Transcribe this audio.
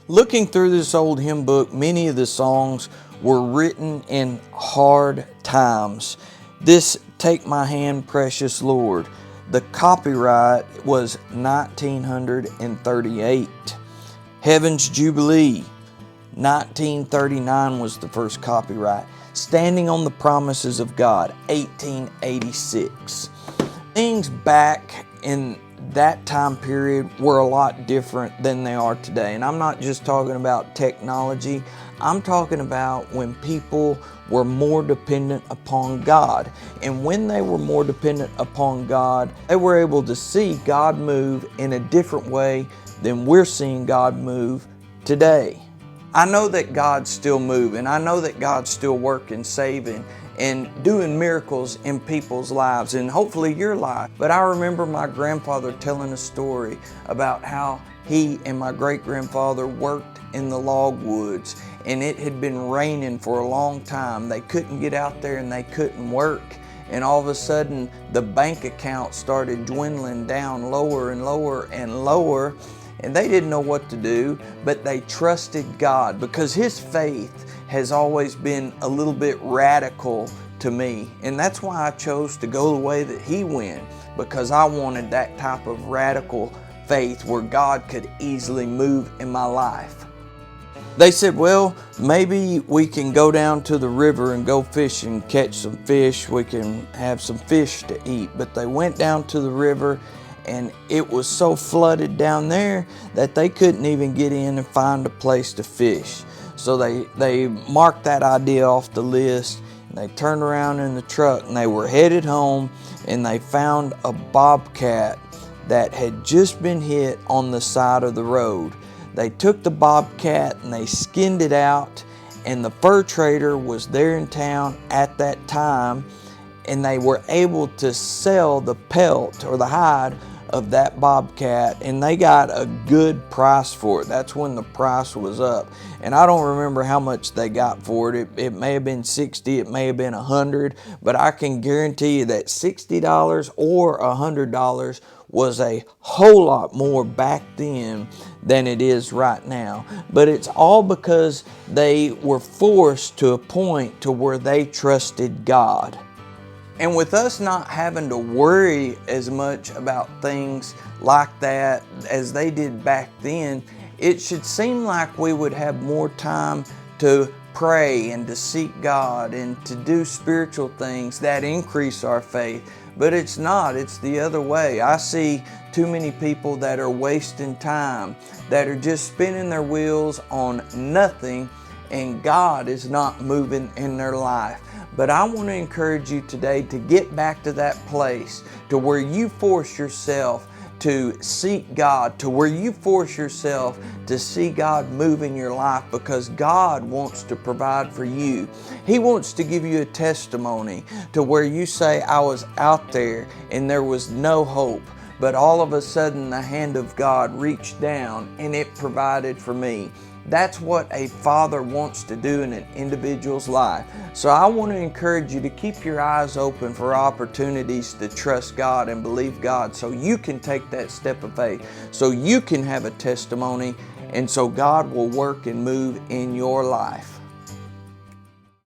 Looking through this old hymn book, many of the songs were written in hard times. This Take My Hand, Precious Lord, the copyright was 1938. Heaven's Jubilee, 1939 was the first copyright. Standing on the Promises of God, 1886. Things back in that time period were a lot different than they are today. And I'm not just talking about technology. I'm talking about when people were more dependent upon God. And when they were more dependent upon God, they were able to see God move in a different way than we're seeing God move today. I know that God's still moving. I know that God's still working, saving, and doing miracles in people's lives, and hopefully your life. But I remember my grandfather telling a story about how he and my great-grandfather worked in the log woods, and it had been raining for a long time. They couldn't get out there and they couldn't work. And all of a sudden, the bank account started dwindling down lower and lower and lower. And they didn't know what to do, but they trusted God because his faith has always been a little bit radical to me. And that's why I chose to go the way that he went, because I wanted that type of radical faith where God could easily move in my life. They said, well, maybe we can go down to the river and go fishing and catch some fish. We can have some fish to eat. But they went down to the river, and it was so flooded down there that they couldn't even get in and find a place to fish. So they marked that idea off the list, and they turned around in the truck and they were headed home, and they found a bobcat that had just been hit on the side of the road. They took the bobcat and they skinned it out, and the fur trader was there in town at that time, and they were able to sell the pelt or the hide of that bobcat, and they got a good price for it. That's when the price was up, and I don't remember how much they got for it. It may have been 60, it may have been 100, but I can guarantee you that $60 or $100 was a whole lot more back then than it is right now. But it's all because they were forced to a point to where they trusted God. And with us not having to worry as much about things like that as they did back then, it should seem like we would have more time to pray and to seek God and to do spiritual things that increase our faith. But it's not, it's the other way. I see too many people that are wasting time, that are just spinning their wheels on nothing, and God is not moving in their life. But I want to encourage you today to get back to that place to where you force yourself to seek God, to where you force yourself to see God move in your life, because God wants to provide for you. He wants to give you a testimony to where you say, I was out there and there was no hope, but all of a sudden the hand of God reached down and it provided for me. That's what a father wants to do in an individual's life. So I want to encourage you to keep your eyes open for opportunities to trust God and believe God, so you can take that step of faith, so you can have a testimony, and so God will work and move in your life.